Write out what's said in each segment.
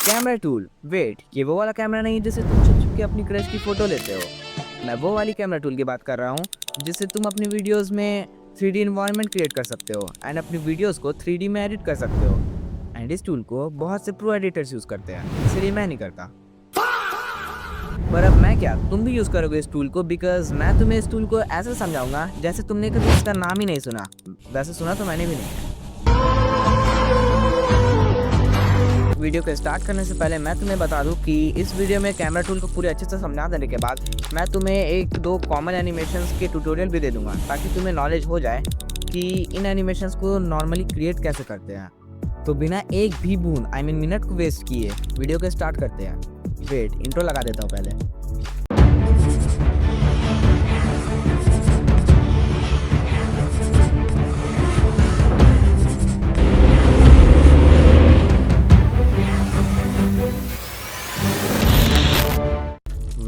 Camera tool, wait, ये वो वाला कैमरा नहीं जिससे तुम छुप छुप के अपनी क्रश की फोटो लेते हो। मैं वो वाली कैमरा टूल की बात कर रहा हूँ जिससे तुम अपनी वीडियोस में 3D इन्वायरमेंट क्रिएट कर सकते हो एंड अपनी वीडियोस को 3D में एडिट कर सकते हो। एंड इस टूल को बहुत से प्रो एडिटर्स यूज करते हैं, इसलिए मैं नहीं करता। पर अब मैं क्या, तुम भी यूज करोगे इस टूल को, बिकॉज मैं तुम्हें इस टूल को ऐसे समझाऊंगा जैसे तुमने कभी इसका नाम ही नहीं सुना। वैसे सुना तो मैंने भी नहीं। वीडियो को स्टार्ट करने से पहले मैं तुम्हें बता दूं कि इस वीडियो में कैमरा टूल को पूरे अच्छे से समझा देने के बाद मैं तुम्हें एक दो कॉमन एनिमेशंस के ट्यूटोरियल भी दे दूंगा ताकि तुम्हें नॉलेज हो जाए कि इन एनिमेशंस को नॉर्मली क्रिएट कैसे करते हैं। तो बिना एक भी बूंद मिनट को वेस्ट किए वीडियो को स्टार्ट करते हैं। वेट, इंट्रो लगा देता हूँ पहले।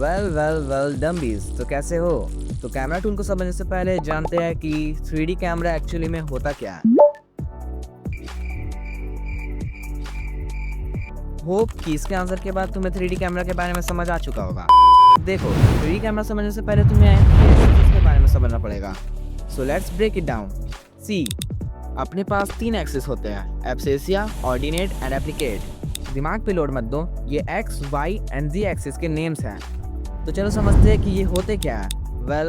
वेल डम्बीज, तो कैसे हो? तो कैमरा टूल को समझने से पहले जानते हैं कि 3D कैमरा एक्चुअली में होता क्या है। होप कि इसके आंसर के बाद तुम्हें 3D कैमरा के बारे में समझ आ चुका होगा। देखो, 3D कैमरा समझने से पहले तुम्हें इसके बारे में समझना पड़ेगा। So let's break it down. See, अपने पास 3 एक्सिस होते हैं, एब्सेसिया, ऑर्डिनेट एंड एप्लीकेट। दिमाग पे लोड मत दो, ये X, Y and Z axis के नेम्स हैं। तो चलो समझते हैं कि ये होते क्या है।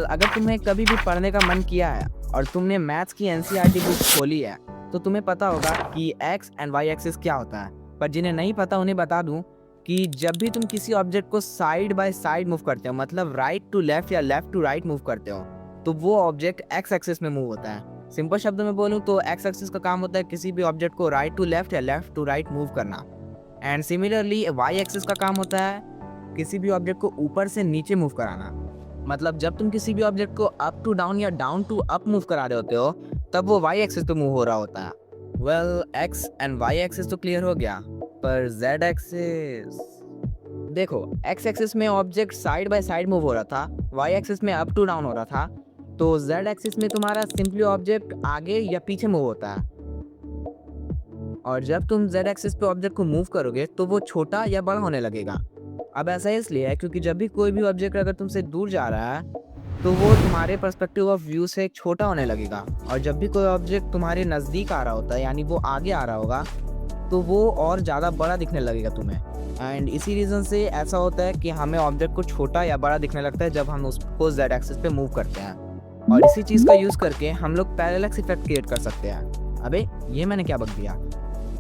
अगर तुम्हें कभी भी पढ़ने का मन किया है और तुमने मैथ्स की एनसीईआरटी बुक खोली है तो तुम्हें पता होगा कि एक्स एंड वाई एक्सिस क्या होता है। पर जिन्हें नहीं पता उन्हें बता दूं कि जब भी तुम किसी ऑब्जेक्ट को साइड बाय साइड मूव करते हो, मतलब राइट टू लेफ्ट या लेफ्ट टू राइट मूव करते हो, तो वो ऑब्जेक्ट एक्स एक्सिस में मूव होता है। सिंपल शब्दों में बोलूँ तो एक्स एक्सिस का काम होता है किसी भी ऑब्जेक्ट को राइट टू लेफ्ट या लेफ्ट टू राइट मूव करना। एंड सिमिलरली वाई एक्सिस का काम होता है किसी भी ऑब्जेक्ट को ऊपर से नीचे मूव कराना। मतलब जब तुम किसी भी ऑब्जेक्ट को अप टू डाउन या डाउन टू अप मूव करा रहे होते हो तब वो वाई एक्सिस पे मूव हो रहा होता है। एक्स एंड वाई एक्सिस तो क्लियर हो गया, पर जेड एक्सिस देखो, एक्स एक्सिस में object side by side move हो रहा था, वाई एक्सिस में अप टू डाउन हो रहा था, तो जेड एक्सिस में तुम्हारा सिंपली ऑब्जेक्ट आगे या पीछे मूव होता है। और जब तुम जेड एक्सिस पे ऑब्जेक्ट को मूव करोगे तो वो छोटा या बड़ा होने लगेगा। अब ऐसा इसलिए है क्योंकि जब भी कोई भी ऑब्जेक्ट अगर तुमसे दूर जा रहा है तो वो तुम्हारे पर्सपेक्टिव ऑफ व्यू से छोटा होने लगेगा, और जब भी कोई ऑब्जेक्ट तुम्हारे नज़दीक आ रहा होता है यानी वो आगे आ रहा होगा तो वो और ज़्यादा बड़ा दिखने लगेगा तुम्हें। एंड इसी रीज़न से ऐसा होता है कि हमें ऑब्जेक्ट को छोटा या बड़ा दिखने लगता है जब हम उसको जेड एक्सिस पे मूव करते हैं। और इसी चीज़ का यूज़ करके हम लोग पैरेलक्स इफेक्ट क्रिएट कर सकते हैं। अबे ये मैंने क्या बक दिया,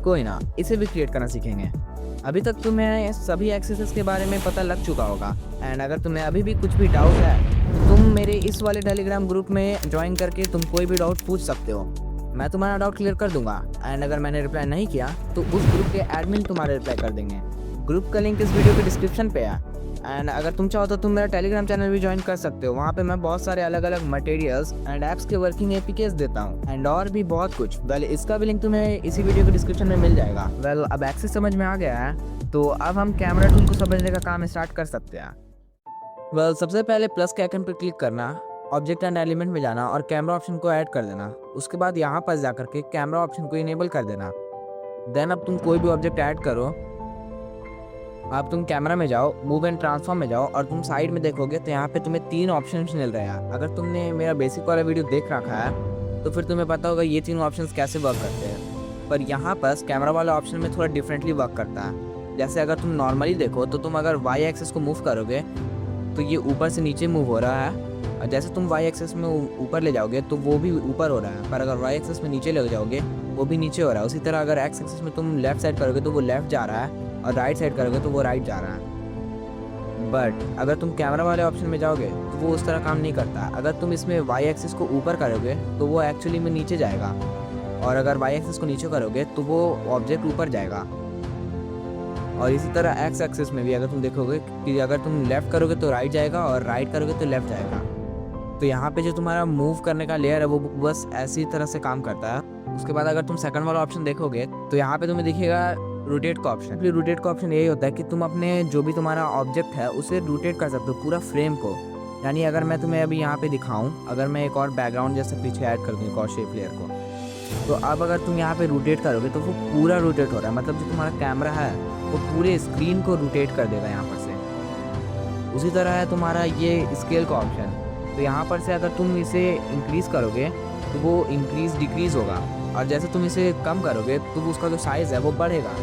कोई ना, इसे भी क्रिएट करना सीखेंगे। अभी तक तुम्हें सभी एक्सेसेस के बारे में पता लग चुका होगा। एंड अगर तुम्हें अभी भी कुछ भी डाउट है तो तुम मेरे इस वाले टेलीग्राम ग्रुप में ज्वाइन करके तुम कोई भी डाउट पूछ सकते हो, मैं तुम्हारा डाउट क्लियर कर दूंगा। एंड अगर मैंने रिप्लाई नहीं किया तो उस ग्रुप के एडमिन तुम्हारे रिप्लाई कर देंगे। ग्रुप का लिंक इस वीडियो के डिस्क्रिप्शन पे है। एंड अगर तुम चाहो तो तुम मेरा टेलीग्राम चैनल भी ज्वाइन कर सकते हो, वहाँ पे मैं बहुत सारे अलग अलग मटेरियल्स एंड ऐप्स के वर्किंग एपीकेस देता हूँ एंड और भी बहुत कुछ। इसका भी लिंक तुम्हें इसी वीडियो के डिस्क्रिप्शन में मिल जाएगा। अब एक्सेस समझ में आ गया है तो अब हम कैमरा टूल को समझने का काम स्टार्ट कर सकते हैं। सबसे पहले प्लस के आइकन पर क्लिक करना, ऑब्जेक्ट एंड एलिमेंट में जाना और कैमरा ऑप्शन को ऐड कर देना। उसके बाद यहाँ पर जाकर के कैमरा ऑप्शन को इनेबल कर देना। देन अब तुम कोई भी ऑब्जेक्ट ऐड करो। अब तुम कैमरा में जाओ, मूव एंड ट्रांसफॉर्म में जाओ और तुम साइड में देखोगे तो यहाँ पे तुम्हें 3 ऑप्शन मिल रहे हैं। अगर तुमने मेरा बेसिक वाला वीडियो देख रखा है तो फिर तुम्हें पता होगा ये 3 ऑप्शंस कैसे वर्क करते हैं। पर यहाँ पर कैमरा वाला ऑप्शन में थोड़ा डिफरेंटली वर्क करता है। जैसे अगर तुम नॉर्मली देखो तो तुम अगर वाई एक्सिस को मूव करोगे तो ये ऊपर से नीचे मूव हो रहा है, और जैसे तुम वाई एक्सिस में ऊपर ले जाओगे तो वो भी ऊपर हो रहा है। पर अगर वाई एक्सिस में नीचे ले जाओगे वो भी नीचे हो रहा है। उसी तरह अगर एक्स एक्सिस में तुम लेफ्ट साइड करोगे तो वो लेफ्ट जा रहा है और राइट साइड करोगे तो वो राइट जा रहा है। बट अगर तुम कैमरा वाले ऑप्शन में जाओगे तो वो उस तरह काम नहीं करता। अगर तुम इसमें वाई एक्सिस को ऊपर करोगे तो वो एक्चुअली में नीचे जाएगा, और अगर वाई एक्सिस को नीचे करोगे तो वो ऑब्जेक्ट ऊपर जाएगा। और इसी तरह एक्स एक्सिस में भी अगर तुम देखोगे कि अगर तुम लेफ्ट करोगे तो राइट जाएगा और राइट करोगे तो लेफ्ट जाएगा। तो यहाँ पे जो तुम्हारा मूव करने का लेयर है वो बस ऐसी तरह से काम करता है। उसके बाद अगर तुम सेकंड वाला ऑप्शन देखोगे तो यहाँ पे तुम्हें दिखेगा रोटेट का ऑप्शन। रोटेट का ऑप्शन यही होता है कि तुम अपने जो भी तुम्हारा ऑब्जेक्ट है उसे रोटेट कर सकते हो, पूरा फ्रेम को। यानी अगर मैं तुम्हें अभी यहाँ पे दिखाऊं, अगर मैं एक और बैकग्राउंड जैसे पीछे ऐड कर दूँ एक और शेप लेयर को, तो अब अगर तुम यहाँ पे रोटेट करोगे तो वो पूरा रोटेट हो रहा है। मतलब जो तुम्हारा कैमरा है वो पूरे स्क्रीन को रोटेट कर देगा यहाँ पर से। उसी तरह है तुम्हारा ये स्केल का ऑप्शन, तो यहाँ पर से अगर तुम इसे इंक्रीज़ करोगे तो वो इंक्रीज़ डिक्रीज़ होगा, और जैसे तुम इसे कम करोगे तो उसका जो साइज़ है वो बढ़ेगा।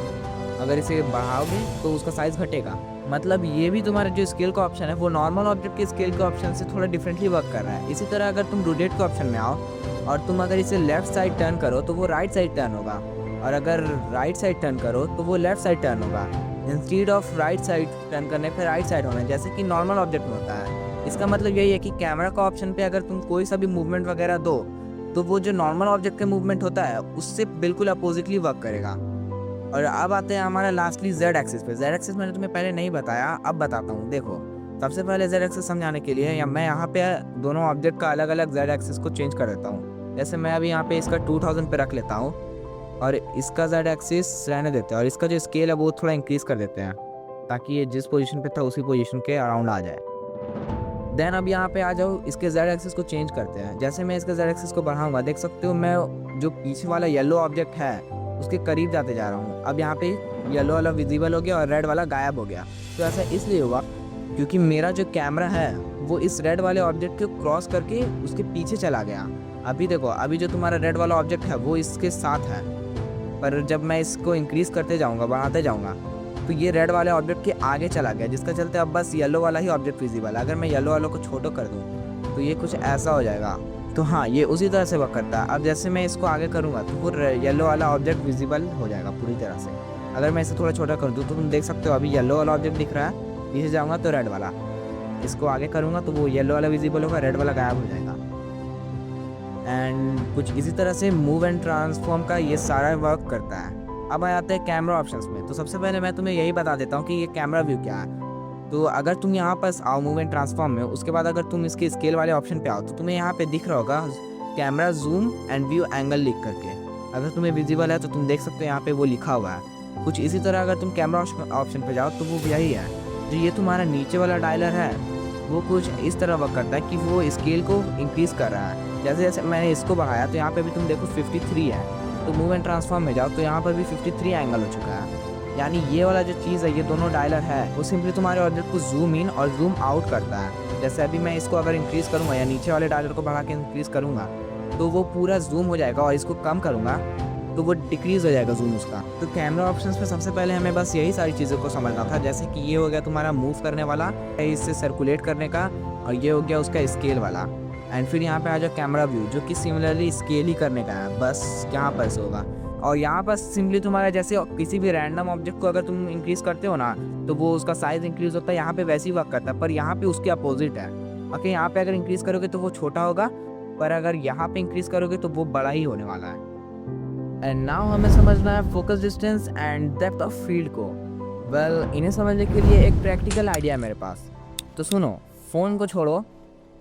अगर इसे बढ़ाओगे तो उसका साइज़ घटेगा। मतलब ये भी तुम्हारा जो स्केल का ऑप्शन है वो नॉर्मल ऑब्जेक्ट के स्केल के ऑप्शन से थोड़ा डिफरेंटली वर्क कर रहा है। इसी तरह अगर तुम रोटेट के ऑप्शन में आओ और तुम अगर इसे लेफ़्ट साइड टर्न करो तो वो राइट साइड टर्न होगा, और अगर राइट साइड टर्न करो तो वो लेफ़्ट साइड टर्न होगा। Instead of right side turn करने पर राइट साइड होना, जैसे कि नॉर्मल ऑब्जेक्ट में होता है। इसका मतलब यही है कि कैमरा का ऑप्शन पे अगर तुम कोई सा भी मूवमेंट वगैरह दो तो वो जो नॉर्मल ऑब्जेक्ट का मूवमेंट होता है उससे बिल्कुल अपोजिटली वर्क करेगा। और अब आते हैं हमारा लास्टली जेड एक्सिस पे। जेड एक्सिस मैंने तुम्हें पहले नहीं बताया, अब बताता हूँ। देखो, सबसे पहले जेड एक्सिस समझाने के लिए मैं यहाँ पे दोनों ऑब्जेक्ट का अलग अलग जेड एक्सिस को चेंज कर देता हूँ। जैसे मैं अभी यहाँ पे इसका 2000 पे रख लेता हूँ और इसका जेड एक्सिस रहने देते हैं, और इसका जो स्केल है वो थोड़ा इंक्रीज़ कर देते हैं ताकि ये जिस पोजीशन पे था उसी पोजीशन के अराउंड आ जाए। देन अब यहाँ पे आ जाओ, इसके जेड एक्सिस को चेंज करते हैं। जैसे मैं इसके जेड एक्सिस को बढ़ाऊंगा, देख सकते हो मैं जो पीछे वाला येलो ऑब्जेक्ट है उसके करीब जाते जा रहा हूँ। अब यहाँ पे येलो वाला विजिबल हो गया और रेड वाला गायब हो गया। तो ऐसा इसलिए हुआ क्योंकि मेरा जो कैमरा है वो इस रेड वाले ऑब्जेक्ट को क्रॉस करके उसके पीछे चला गया। अभी देखो, अभी जो तुम्हारा रेड वाला ऑब्जेक्ट है वो इसके साथ है, पर जब मैं इसको इंक्रीज़ करते जाऊँगा, बढ़ाते जाऊँगा, तो ये रेड वाले ऑब्जेक्ट के आगे चला गया, जिसका चलते अब बस येलो वाला ही ऑब्जेक्ट विजिबल है। अगर मैं येलो वालों को छोटा कर दूँ तो ये कुछ ऐसा हो जाएगा। तो हाँ, ये उसी तरह से वर्क करता है। अब जैसे मैं इसको आगे करूँगा तो वो येलो वाला ऑब्जेक्ट विजिबल हो जाएगा पूरी तरह से। अगर मैं इसे थोड़ा छोटा कर दूँ तो तुम देख सकते हो अभी येलो वाला ऑब्जेक्ट दिख रहा है, पीछे जाऊँगा तो रेड वाला, इसको आगे करूँगा तो वो येलो वाला विजिबल होगा, रेड वाला गायब हो जाएगा। एंड कुछ इसी तरह से मूव एंड ट्रांसफॉर्म का ये सारा वर्क करता है। अब आ जाते हैं कैमरा ऑप्शंस में। तो सबसे पहले मैं तुम्हें यही बता देता हूँ कि ये कैमरा व्यू क्या है। तो अगर तुम यहाँ पर आओ मूव एंड ट्रांसफॉर्म में, उसके बाद अगर तुम इसके स्केल वाले ऑप्शन पे आओ तो तुम्हें यहाँ पे दिख रहा होगा camera zoom and view angle लिख करके। अगर तुम्हें विजिबल है तो तुम देख सकते हो यहाँ पे वो लिखा हुआ है। कुछ इसी तरह अगर तुम कैमरा ऑप्शन पे जाओ तो वो यही है। जो ये तुम्हारा नीचे वाला डायलर है वो कुछ इस तरह वर्क करता है कि वो स्केल को इंक्रीज़ कर रहा है। जैसे जैसे मैंने इसको बढ़ाया तो यहाँ पे भी तुम देखो 53 है, तो मूव एंड ट्रांसफॉर्म में जाओ तो यहाँ पर भी 53 एंगल हो चुका है। यानी ये वाला जो चीज़ है, ये दोनों डायलर है, वो सिंपली तुम्हारे ऑब्जेक्ट को जूम इन और जूम आउट करता है। जैसे अभी मैं इसको अगर इंक्रीज़ करूँगा या नीचे वाले डायलर को बढ़ा के इंक्रीज़ करूँगा तो वो पूरा जूम हो जाएगा, और इसको कम करूँगा तो वो डिक्रीज़ हो जाएगा जूम उसका। तो कैमरा ऑप्शंस पे सबसे पहले हमें बस यही सारी चीज़ों को समझना था। जैसे कि ये हो गया तुम्हारा मूव करने वाला, इससे सर्कुलेट करने का, और ये हो गया उसका स्केल वाला। एंड फिर यहाँ पे आ जाओ कैमरा व्यू, जो कि सिमिलरली स्केल ही करने का है, बस यहाँ पर से होगा। और यहाँ पर सिंपली तुम्हारा जैसे किसी भी रैंडम ऑब्जेक्ट को अगर तुम इंक्रीज़ करते हो ना तो वो उसका साइज़ इंक्रीज़ होता है, यहाँ पे वैसे ही वर्क करता है, पर यहाँ पे उसके अपोजिट है। ओके, यहाँ पे अगर इंक्रीज़ करोगे तो वो छोटा होगा, पर अगर यहाँ पे इंक्रीज़ करोगे तो वो बड़ा ही होने वाला है। एंड नाउ हमें समझना है focus distance and depth of field को। वेल, इन्हें समझने के लिए एक प्रैक्टिकल आइडिया है मेरे पास। तो सुनो, फ़ोन को छोड़ो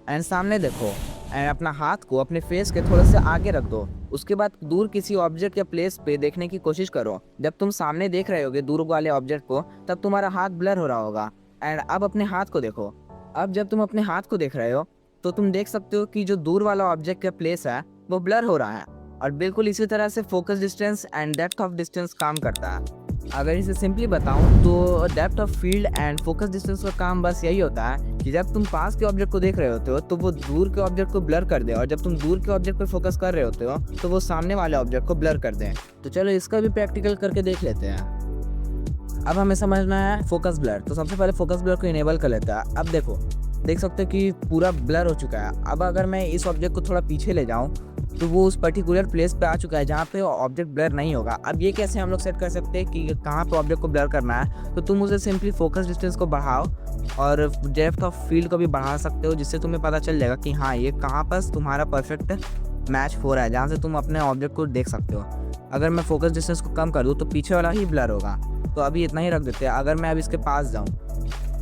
एंड सामने देखो, एंड अपना हाथ को अपने फेस के थोड़े से आगे रख दो। उसके बाद दूर किसी ऑब्जेक्ट या प्लेस पे देखने की कोशिश करो। जब तुम सामने देख रहे होगे दूर वाले ऑब्जेक्ट को, तब तुम्हारा हाथ ब्लर हो रहा होगा। एंड अब अपने हाथ को देखो। अब जब तुम अपने हाथ को देख रहे हो तो तुम देख सकते हो कि जो दूर वाला ऑब्जेक्ट या प्लेस है वो ब्लर हो रहा है। और बिल्कुल इसी तरह से focus distance and depth of distance काम करता है। अगर इसे सिंपली बताऊं तो depth of field and focus distance का काम बस यही होता है कि जब तुम पास के ऑब्जेक्ट को देख रहे होते हो तो वो दूर के ऑब्जेक्ट को ब्लर कर दे, और जब तुम दूर के ऑब्जेक्ट पर फोकस कर रहे होते हो तो वो सामने वाले ऑब्जेक्ट को ब्लर कर दे। तो चलो इसका भी प्रैक्टिकल करके देख लेते हैं। अब हमें समझना है फोकस ब्लर। तो सबसे पहले फोकस ब्लर को इनेबल कर लेता है। अब देखो, देख सकते हो कि पूरा ब्लर हो चुका है। अब अगर मैं इस ऑब्जेक्ट को थोड़ा पीछे ले जाऊं तो वो उस पर्टिकुलर प्लेस पे आ चुका है जहाँ पे ऑब्जेक्ट ब्लर नहीं होगा। अब ये कैसे हम लोग सेट कर सकते हैं कि कहाँ पे ऑब्जेक्ट को ब्लर करना है? तो तुम उसे सिंपली फोकस डिस्टेंस को बढ़ाओ और डेप्थ ऑफ फील्ड को भी बढ़ा सकते हो, जिससे तुम्हें पता चल जाएगा कि हाँ, ये कहाँ पर तुम्हारा परफेक्ट मैच हो रहा है, जहाँ से तुम अपने ऑब्जेक्ट को देख सकते हो। अगर मैं फोकस डिस्टेंस को कम कर दूँ तो पीछे वाला ही ब्लर होगा। तो अभी इतना ही रख देते हैं। अगर मैं अब इसके पास जाऊँ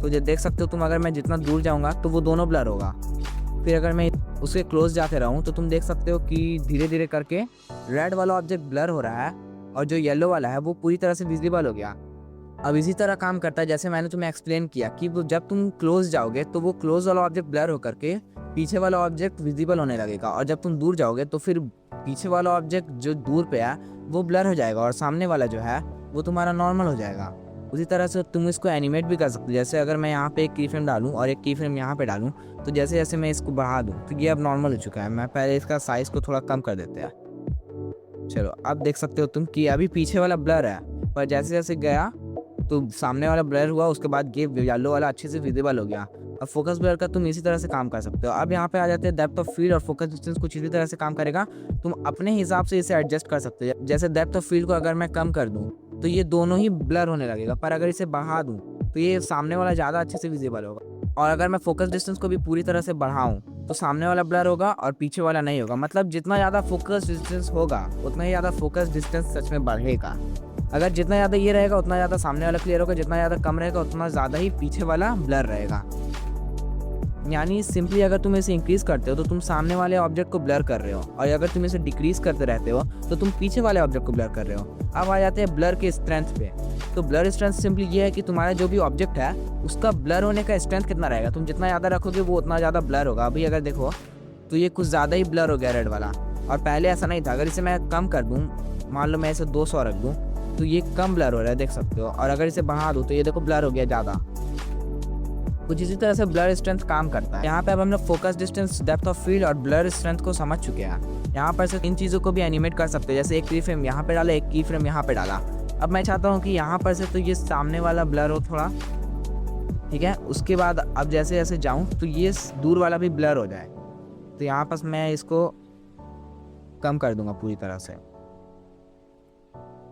तो ये देख सकते हो तुम, अगर मैं जितना दूर जाऊँगा तो वो दोनों ब्लर होगा। फिर अगर मैं उसके क्लोज जाते रहूँ तो तुम देख सकते हो कि धीरे धीरे करके रेड वाला ऑब्जेक्ट ब्लर हो रहा है और जो येलो वाला है वो पूरी तरह से विजिबल हो गया। अब इसी तरह काम करता है जैसे मैंने तुम्हें एक्सप्लेन किया कि जब तुम क्लोज जाओगे तो वो क्लोज वाला ऑब्जेक्ट ब्लर हो करके पीछे वाला ऑब्जेक्ट विजिबल होने लगेगा, और जब तुम दूर जाओगे तो फिर पीछे वाला ऑब्जेक्ट जो दूर पे है वो ब्लर हो जाएगा और सामने वाला जो है वो तुम्हारा नॉर्मल हो जाएगा। उसी तरह से तुम इसको एनिमेट भी कर सकते हो। जैसे अगर मैं यहाँ पे एक की फ्रेम डालूँ और एक की फ्रेम यहाँ पे डालूं, तो जैसे जैसे मैं इसको बढ़ा दूँ तो ये अब नॉर्मल हो चुका है। मैं पहले इसका साइज़ को थोड़ा कम कर देते हैं। चलो अब देख सकते हो तुम कि अभी पीछे वाला ब्लर है, पर जैसे जैसे गया तो सामने वाला ब्लर हुआ, उसके बाद ये येलो वाला अच्छे से विजिबल हो गया। अब फोकस ब्लर का तुम इसी तरह से काम कर सकते हो। अब यहाँ पे आ जाते हैं डेप्थ ऑफ फील्ड और फोकस डिस्टेंस कुछ इसी तरह से काम करेगा। तुम अपने हिसाब से इसे एडजस्ट कर सकते हो। जैसे डेप्थ ऑफ फील्ड को अगर मैं कम कर दूँ तो ये दोनों ही ब्लर होने लगेगा, पर अगर इसे बढ़ा दूँ तो ये सामने वाला ज़्यादा अच्छे से विजिबल होगा। और अगर मैं फोकस डिस्टेंस को भी पूरी तरह से बढ़ाऊँ तो सामने वाला ब्लर होगा और पीछे वाला नहीं होगा। मतलब जितना ज़्यादा फोकस डिस्टेंस होगा उतना ही ज़्यादा फोकस डिस्टेंस सच में बढ़ेगा। अगर जितना ज़्यादा ये रहेगा उतना ज़्यादा सामने वाला क्लियर होगा, जितना ज़्यादा कम रहेगा उतना ज़्यादा ही पीछे वाला ब्लर रहेगा। यानी सिंपली अगर तुम इसे इंक्रीज़ करते हो तो तुम सामने वाले ऑब्जेक्ट को ब्लर कर रहे हो, और अगर तुम इसे डिक्रीज़ करते रहते हो तो तुम पीछे वाले ऑब्जेक्ट को ब्लर कर रहे हो। अब आ जाते हैं ब्लर के स्ट्रेंथ पे। तो ब्लर स्ट्रेंथ सिंपली ये है कि तुम्हारा जो भी ऑब्जेक्ट है उसका ब्लर होने का स्ट्रेंथ कितना रहेगा। तुम जितना ज़्यादा रखोगे वो उतना ज़्यादा ब्लर होगा। अभी अगर देखो तो ये कुछ ज़्यादा ही ब्लर हो गया रेड वाला, और पहले ऐसा नहीं था। अगर इसे मैं कम कर दूँ, मान लो मैं इसे 200 रख दूँ, तो ये कम ब्लर हो रहा है, देख सकते हो। और अगर इसे बढ़ा दूँ तो ये देखो ब्लर हो गया ज़्यादा। कुछ इसी तरह से ब्लर स्ट्रेंथ काम करता है। यहाँ पे अब हम लोग focus distance, depth of field और ब्लर स्ट्रेंथ को समझ चुके हैं। यहाँ पर से इन चीज़ों को भी एनिमेट कर सकते हैं। जैसे एक की फ्रेम यहाँ पे डाला, एक की फ्रेम यहाँ पे डाला। अब मैं चाहता हूँ कि यहाँ पर से तो ये सामने वाला ब्लर हो थोड़ा, ठीक है। उसके बाद अब जैसे जैसे जाऊँ तो ये दूर वाला भी ब्लर हो जाए। तो यहाँ पर मैं इसको कम कर दूंगा पूरी तरह से,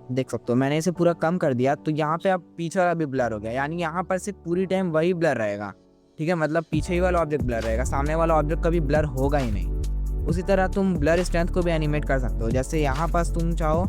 देख सकते हो मैंने इसे पूरा कम कर दिया। तो यहाँ पे अब पीछे वाला भी ब्लर हो गया, यानी यहाँ पर से पूरी टाइम वही ब्लर रहेगा, ठीक है। मतलब पीछे ही वाला ऑब्जेक्ट ब्लर रहेगा, सामने वाला ऑब्जेक्ट कभी ब्लर होगा ही नहीं। उसी तरह तुम ब्लर स्ट्रेंथ को भी एनिमेट कर सकते हो। जैसे यहाँ पास तुम चाहो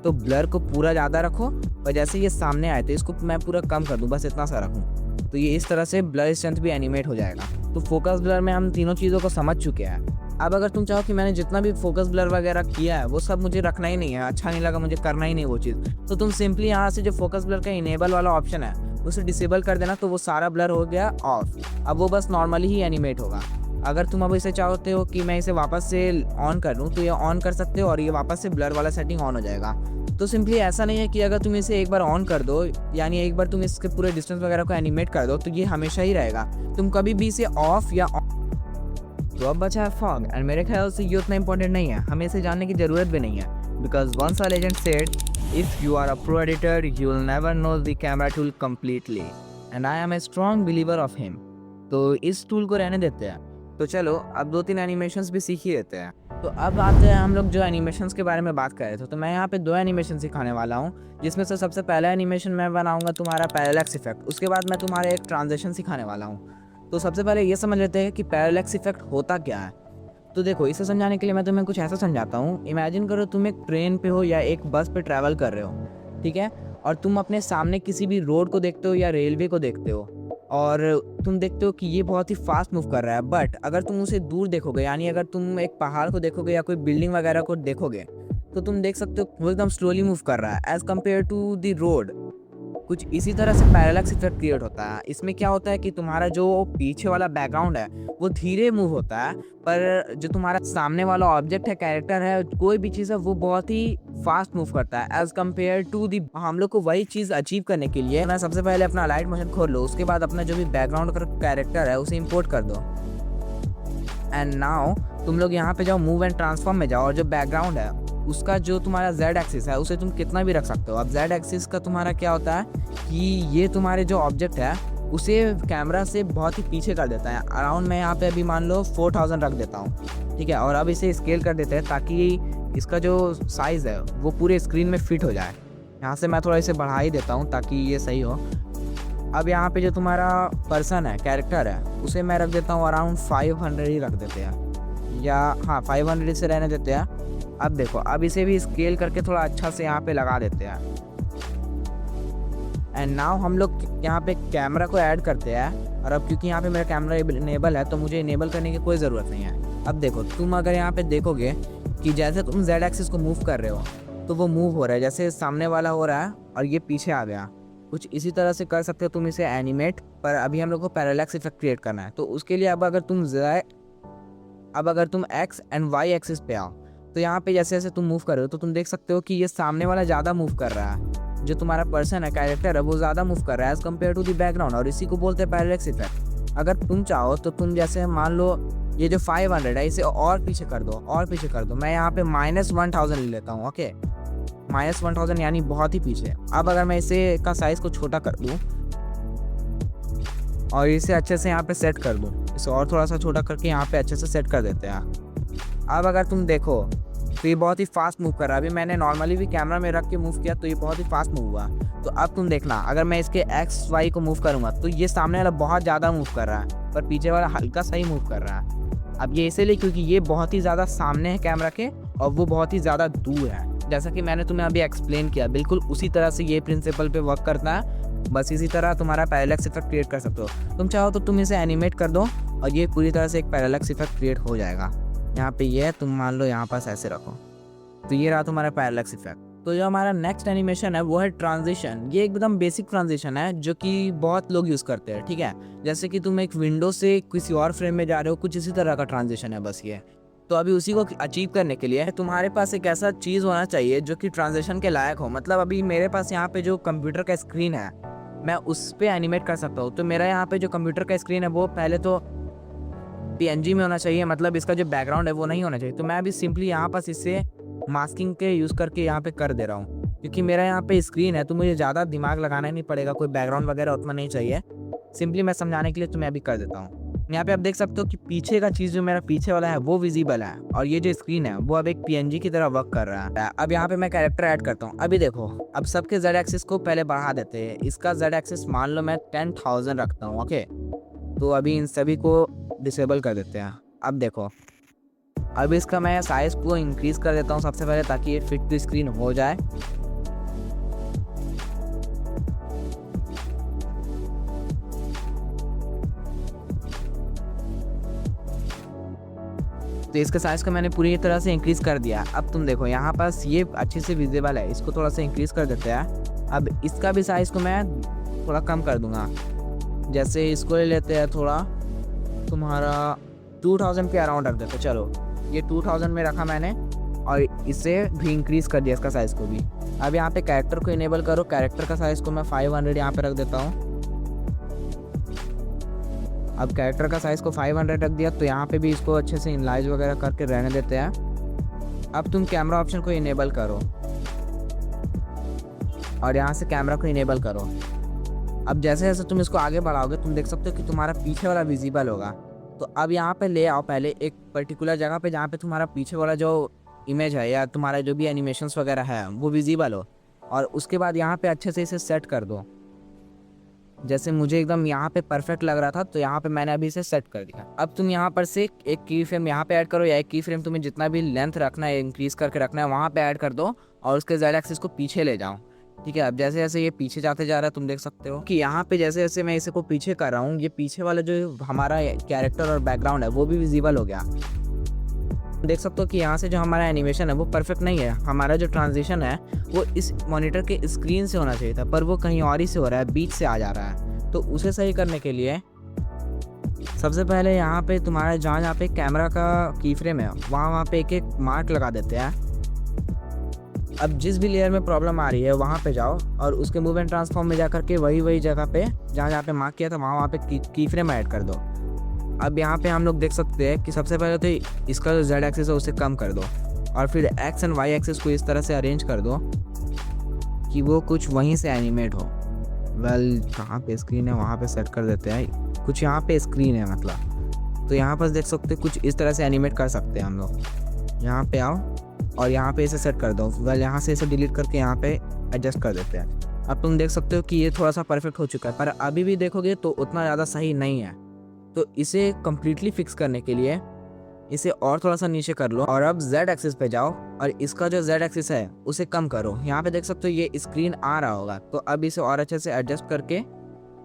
तो ब्लर को पूरा ज़्यादा रखो, और जैसे ये सामने आए तो इसको मैं पूरा कम कर दूँ, बस इतना सा रखूँ, तो ये इस तरह से ब्लर स्ट्रेंथ भी एनिमेट हो जाएगा। तो फोकस ब्लर में हम तीनों चीज़ों को समझ चुके हैं। अब अगर तुम चाहो कि मैंने जितना भी फोकस ब्लर वगैरह किया है वो सब मुझे रखना ही नहीं है, अच्छा नहीं लगा, मुझे करना ही नहीं वो चीज़, तो तुम सिंपली यहाँ से जो फोकस ब्लर का इनेबल वाला ऑप्शन है उसे डिसेबल कर देना, तो वो सारा ब्लर हो गया ऑफ। अब वो बस नॉर्मली ही एनिमेट होगा। अगर तुम अब इसे चाहते हो कि मैं इसे वापस से ऑन कर लूँ तो ये ऑन कर सकते हो, और ये वापस से ब्लर वाला सेटिंग ऑन हो जाएगा। तो सिंपली ऐसा नहीं है कि अगर तुम इसे एक बार ऑन कर दो, यानी एक बार तुम इसके पूरे डिस्टेंस वगैरह को एनिमेट कर दो, तो ये हमेशा ही रहेगा। तुम कभी भी इसे ऑफ या तो अब बचा है फॉग, एंड मेरे ख्याल से ये उतना इंपॉर्टेंट नहीं है, हमें इसे जानने की ज़रूरत भी नहीं है। Because once a legend said, if you are a pro editor you will never know the camera tool completely, and I am a strong believer of him. तो इस टूल को रहने देते हैं। तो चलो अब 2-3 एनिमेशंस भी सीख ही लेते हैं। तो अब आते हैं हम लोग जो एनिमेशंस के बारे में बात कर रहे थे। तो मैं यहाँ पे 2 एनिमेशन सिखाने वाला हूँ, जिसमें से सबसे पहला एनिमेशन मैं बनाऊँगा तुम्हारा पैरेलैक्स इफेक्ट। उसके बाद मैं तुम्हारा एक ट्रांजिशन सिखाने वाला हूँ। तो सबसे पहले ये समझ लेते हैं कि पैरेलैक्स इफेक्ट होता क्या है। तो देखो, इसे समझाने के लिए मैं तुम्हें कुछ ऐसा समझाता हूँ। इमेजिन करो तुम एक ट्रेन पे हो या एक बस पे ट्रैवल कर रहे हो, ठीक है, और तुम अपने सामने किसी भी रोड को देखते हो या रेलवे को देखते हो, और तुम देखते हो कि ये बहुत ही फास्ट मूव कर रहा है। बट अगर तुम उसे दूर देखोगे, यानी अगर तुम एक पहाड़ को देखोगे या कोई बिल्डिंग वगैरह को देखोगे, तो तुम देख सकते हो वो एकदम स्लोली मूव कर रहा है as compare to the road. कुछ इसी तरह से पैरेलैक्स इफेक्ट क्रिएट होता है। इसमें क्या होता है कि तुम्हारा जो पीछे वाला बैकग्राउंड है वो धीरे मूव होता है, पर जो तुम्हारा सामने वाला ऑब्जेक्ट है, कैरेक्टर है, कोई भी चीज़ है, वो बहुत ही फास्ट मूव करता है एज कम्पेयर टू दी। हम लोग को वही चीज़ अचीव करने के लिए मैं सबसे पहले अपना लाइट मोशन खोल लो, उसके बाद अपना जो भी बैकग्राउंड का कैरेक्टर है उसे इम्पोर्ट कर दो। एंड नाउ तुम लोग यहाँ पे जाओ, मूव एंड ट्रांसफॉर्म में जाओ, और जो बैकग्राउंड है उसका जो तुम्हारा Z एक्सिस है उसे तुम कितना भी रख सकते हो। अब Z एक्सिस का तुम्हारा क्या होता है कि ये तुम्हारे जो ऑब्जेक्ट है उसे कैमरा से बहुत ही पीछे कर देता है। अराउंड मैं यहाँ पे अभी मान लो 4000 रख देता हूँ, ठीक है। और अब इसे स्केल कर देते हैं ताकि इसका जो साइज़ है वो पूरे स्क्रीन में फिट हो जाए। यहाँ से मैं थोड़ा इसे बढ़ा ही देता हूँ ताकि ये सही हो। अब यहाँ पे जो तुम्हारा पर्सन है, कैरेक्टर है, उसे मैं रख देता हूँ अराउंड 500 ही रख देते हैं, या हाँ 500 से रहने देते हैं। अब देखो, अब इसे भी स्केल करके थोड़ा अच्छा से यहाँ पे लगा देते हैं। एंड नाउ हम लोग यहाँ पे कैमरा को ऐड करते हैं। और अब क्योंकि यहाँ पे मेरा कैमरा इनेबल है तो मुझे इनेबल करने की कोई ज़रूरत नहीं है। अब देखो, तुम अगर यहाँ पे देखोगे कि जैसे तुम Z एक्सिस को मूव कर रहे हो तो वो मूव हो रहा है, जैसे सामने वाला हो रहा है और ये पीछे आ गया। कुछ इसी तरह से कर सकते हो तुम इसे एनिमेट, पर अभी हम लोग को पैरेलैक्स इफेक्ट क्रिएट करना है। तो उसके लिए अब अगर तुम X एंड Y एक्सिस पे आओ, तो यहाँ पे जैसे जैसे तुम मूव कर रहे हो तो तुम देख सकते हो कि ये सामने वाला ज़्यादा मूव कर रहा है, जो तुम्हारा पर्सन है, कैरेक्टर है, वो ज़्यादा मूव कर रहा है as compare to the background, और इसी को बोलते हैं पैरेलैक्स इफेक्ट। अगर तुम चाहो तो तुम जैसे मान लो ये जो 500 है इसे और पीछे कर दो, और पीछे कर दो। मैं यहाँ पे -1000 ले लेता हूँ। ओके, -1000 यानी बहुत ही पीछे। अब अगर मैं इसे का साइज़ को छोटा कर दूँ और इसे अच्छे से यहाँ पे सेट कर दूँ, इसे और थोड़ा सा छोटा करके यहाँ पे अच्छे से सेट कर देते हैं। अब अगर तुम देखो तो ये बहुत ही फास्ट मूव कर रहा है। अभी मैंने नॉर्मली भी कैमरा में रख के मूव किया तो ये बहुत ही फास्ट मूव हुआ। तो अब तुम देखना, अगर मैं इसके XY को मूव करूँगा तो ये सामने वाला बहुत ज़्यादा मूव कर रहा है, पर पीछे वाला हल्का सा ही मूव कर रहा है। अब ये इसीलिए क्योंकि ये बहुत ही ज़्यादा सामने है कैमरा के और वो बहुत ही ज़्यादा दूर है। जैसा कि मैंने तुम्हें अभी एक्सप्लेन किया, बिल्कुल उसी तरह से ये प्रिंसिपल पे वर्क करता है। बस इसी तरह तुम्हारा पैरेलैक्स इफेक्ट क्रिएट कर सकते हो। तुम चाहो तो तुम इसे एनिमेट कर दो और ये पूरी तरह से एक पैरेलैक्स इफेक्ट क्रिएट हो जाएगा। यहाँ पे ये है, तुम मान लो यहाँ पास ऐसे रखो, तो ये रहा तुम्हारा पैरेलैक्स इफेक्ट। तो जो हमारा नेक्स्ट एनिमेशन है वो है ट्रांजिशन। ये एकदम बेसिक ट्रांजिशन है जो कि बहुत लोग यूज़ करते हैं, ठीक है। जैसे कि तुम एक विंडो से किसी और फ्रेम में जा रहे हो, कुछ इसी तरह का ट्रांजिशन है बस ये। तो अभी उसी को अचीव करने के लिए तुम्हारे पास एक ऐसा चीज़ होना चाहिए जो कि ट्रांजिशन के लायक हो। मतलब अभी मेरे पास यहाँ पे जो कंप्यूटर का स्क्रीन है, मैं उस पर एनिमेट कर सकता हूँ। तो मेरा यहाँ पे जो कंप्यूटर का स्क्रीन है वो पहले तो PNG में होना चाहिए, मतलब इसका जो बैकग्राउंड है वो नहीं होना चाहिए। तो मैं अभी सिंपली यहाँ पास इससे मास्किंग के यूज़ करके यहाँ पे कर दे रहा हूँ, क्योंकि मेरा यहाँ पे स्क्रीन है तो मुझे ज़्यादा दिमाग लगाना नहीं पड़ेगा, कोई बैकग्राउंड वगैरह उतना नहीं चाहिए। सिंपली मैं समझाने के लिए तो मैं अभी कर देता हूँ। यहाँ पे आप देख सकते हो कि पीछे का चीज़ जो मेरा पीछे वाला है वो विजिबल है, और ये जो स्क्रीन है वो अब एक PNG की तरह वर्क कर रहा है। अब यहाँ पे मैं कैरेक्टर ऐड करता हूँ। अभी देखो, अब सबके Z एक्सिस को पहले बढ़ा देते हैं। इसका Z एक्सिस मान लो मैं 10,000 रखता हूँ। ओके, तो अभी इन सभी को डिसेबल कर देते हैं। अब देखो, अब इसका मैं साइज़ को इंक्रीज़ कर देता हूँ सबसे पहले, ताकि ये फिट टू स्क्रीन हो जाए। तो इसके साइज़ को मैंने पूरी तरह से इंक्रीज़ कर दिया। अब तुम देखो यहाँ पास ये अच्छे से विजिबल है, इसको थोड़ा सा इंक्रीज़ कर देते हैं। अब इसका भी साइज़ को मैं थोड़ा कम कर दूंगा। जैसे इसको ले लेते हैं थोड़ा, तुम्हारा 2000 के अराउंड रख देते। चलो, ये 2000 में रखा मैंने, और इसे भी इंक्रीज़ कर दिया इसका साइज़ को भी। अब यहाँ पे कैरेक्टर को इनेबल करो। कैरेक्टर का साइज़ को मैं 500 यहाँ पे रख देता हूँ। अब कैरेक्टर का साइज़ को 500 रख दिया, तो यहाँ पे भी इसको अच्छे से इनलाइज वगैरह करके रहने देते हैं। अब तुम कैमरा ऑप्शन को इनेबल करो और यहाँ से कैमरा को इनेबल करो। अब जैसे जैसे तुम इसको आगे बढ़ाओगे, तुम देख सकते हो कि तुम्हारा पीछे वाला विजिबल होगा। तो अब यहाँ पे ले आओ पहले एक पर्टिकुलर जगह पे जहाँ पे तुम्हारा पीछे वाला जो इमेज है या तुम्हारा जो भी एनिमेशंस वगैरह है वो विजिबल हो, और उसके बाद यहाँ पे अच्छे से इसे सेट कर दो। जैसे मुझे एकदम यहाँ पे परफेक्ट लग रहा था, तो यहाँ पे मैंने अभी इसे सेट कर दिया। अब तुम यहाँ पर से एक की फ्रेम यहाँ पे ऐड करो, या एक की फ्रेम तुम्हें जितना भी लेंथ रखना है, इंक्रीज करके रखना है, वहाँ पे ऐड कर दो, और उसके Z एक्सिस को पीछे ले जाओ। ठीक है, अब जैसे जैसे ये पीछे जाते जा रहा है, तुम देख सकते हो कि यहाँ पे जैसे जैसे मैं इसे को पीछे कर रहा हूँ, ये पीछे वाला जो हमारा कैरेक्टर और बैकग्राउंड है वो भी विजिबल हो गया। देख सकते हो कि यहाँ से जो हमारा एनिमेशन है वो परफेक्ट नहीं है। हमारा जो ट्रांजिशन है वो इस मॉनिटर के स्क्रीन से होना चाहिए था, पर वो कहीं और ही से हो रहा है, बीच से आ जा रहा है। तो उसे सही करने के लिए सबसे पहले यहाँ पे तुम्हारा जहाँ पे कैमरा का की फ्रेम है वहाँ पे एक एक मार्क लगा देते हैं। अब जिस भी लेयर में प्रॉब्लम आ रही है वहाँ पे जाओ और उसके मूव एंड ट्रांसफॉर्म में जाकर के वही जगह पे जहाँ पे मार्क किया था वहाँ पे की फ्रेम ऐड कर दो। अब यहाँ पे हम लोग देख सकते हैं कि सबसे पहले तो इसका जो Z एक्सिस है उसे कम कर दो, और फिर X एंड Y एक्सिस को इस तरह से अरेंज कर दो कि वो कुछ वहीं से एनिमेट हो। कहाँ पे स्क्रीन है वहाँ पे सेट कर देते हैं, कुछ यहाँ पे स्क्रीन है मतलब, तो यहाँ पर देख सकते हैं कुछ इस तरह से एनिमेट कर सकते हैं हम लोग। यहाँ पे आओ और यहाँ पे इसे सेट कर दो। यहाँ से इसे डिलीट करके यहाँ पे एडजस्ट कर देते हैं। अब तुम देख सकते हो कि ये थोड़ा सा परफेक्ट हो चुका है, पर अभी भी देखोगे तो उतना ज़्यादा सही नहीं है। तो इसे कम्प्लीटली फिक्स करने के लिए इसे और थोड़ा सा नीचे कर लो, और अब Z एक्सिस पे जाओ और इसका जो Z एक्सिस है उसे कम करो। यहाँ पे देख सकते हो ये स्क्रीन आ रहा होगा, तो अब इसे और अच्छे से एडजस्ट करके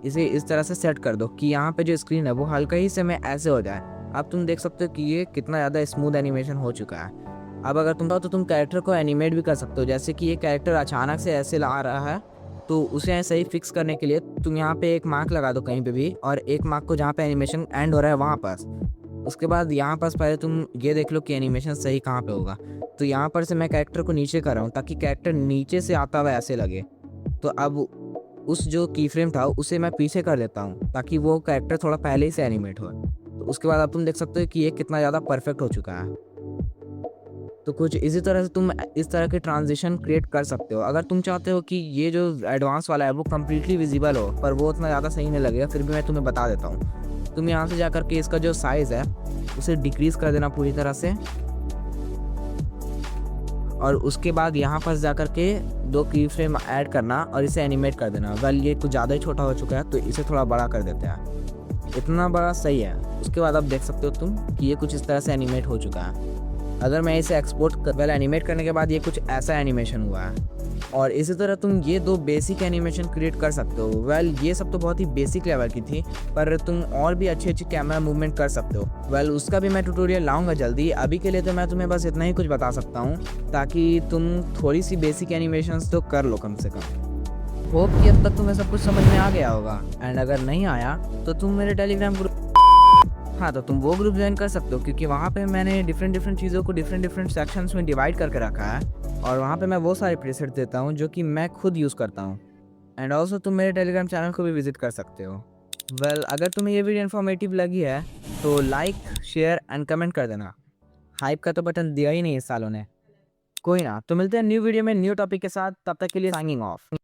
इसे इस तरह से सेट कर दो कि यहाँ पे जो स्क्रीन है वो हल्का ही से में ऐसे हो जाए। अब तुम देख सकते हो कि ये कितना ज़्यादा स्मूथ एनिमेशन हो चुका है। अब अगर तुम चाहो तो तुम कैरेक्टर को एनिमेट भी कर सकते हो। जैसे कि ये कैरेक्टर अचानक से ऐसे ला रहा है, तो उसे सही फिक्स करने के लिए तुम यहाँ पे एक मार्क लगा दो कहीं पे भी, और एक मार्क को जहाँ पे एनिमेशन एंड हो रहा है वहाँ पास। उसके बाद यहाँ पास पहले तुम ये देख लो कि एनिमेशन सही कहाँ पे होगा। तो यहाँ पर से मैं कैरेक्टर को नीचे कर रहा हूँ ताकि कैरेक्टर नीचे से आता हुआ ऐसे लगे। तो अब उस जो की फ्रेम था उसे मैं पीछे कर देता हूँ ताकि वो कैरेक्टर थोड़ा पहले ही से एनिमेट हो। तो उसके बाद अब तुम देख सकते हो कि ये कितना ज़्यादा परफेक्ट हो चुका है। तो कुछ इसी तरह से तुम इस तरह के ट्रांजिशन क्रिएट कर सकते हो। अगर तुम चाहते हो कि ये जो एडवांस वाला है वो कम्प्लीटली विजिबल हो पर वो उतना ज़्यादा सही नहीं लगेगा, फिर भी मैं तुम्हें बता देता हूँ। तुम यहाँ से जाकर के इसका जो साइज़ है उसे डिक्रीज़ कर देना पूरी तरह से, और उसके बाद यहाँ पर जाकर के 2 की फ्रेम ऐड करना और इसे एनिमेट कर देना। वेल ये कुछ ज़्यादा ही छोटा हो चुका है तो इसे थोड़ा बड़ा कर देते हैं। इतना बड़ा सही है। उसके बाद अब देख सकते हो तुम कि ये कुछ इस तरह से एनिमेट हो चुका है। अगर मैं इसे एनिमेट करने के बाद ये कुछ ऐसा एनिमेशन हुआ है। और इसी तरह तुम ये 2 बेसिक एनिमेशन क्रिएट कर सकते हो। वेल ये सब तो बहुत ही बेसिक लेवल की थी, पर तुम और भी अच्छी अच्छी कैमरा मूवमेंट कर सकते हो। वेल उसका भी मैं ट्यूटोरियल लाऊंगा जल्दी। अभी के लिए तो मैं तुम्हें बस इतना ही कुछ बता सकता हूँ ताकि तुम थोड़ी सी बेसिक एनिमेशंस तो कर लो कम से कम। होप कि अब तक तुम्हें सब कुछ समझ में आ गया होगा। एंड अगर नहीं आया तो तुम मेरे टेलीग्राम ग्रुप, हाँ तो तुम वो ग्रुप ज्वाइन कर सकते हो, क्योंकि वहाँ पे मैंने डिफरेंट चीज़ों को डिफरेंट सेक्शंस में डिवाइड करके रखा है। और वहाँ पे मैं वो सारे प्रीसेट देता हूँ जो कि मैं खुद यूज़ करता हूँ। एंड ऑल्सो तुम मेरे टेलीग्राम चैनल को भी विजिट कर सकते हो। वेल अगर तुम्हें ये वीडियो इन्फॉर्मेटिव लगी है तो लाइक, शेयर एंड कमेंट कर देना। हाइप का तो बटन दिया ही नहीं इस सालों ने। कोई ना, तो मिलते हैं न्यू वीडियो में न्यू टॉपिक के साथ। तब तक के लिए साइनिंग ऑफ।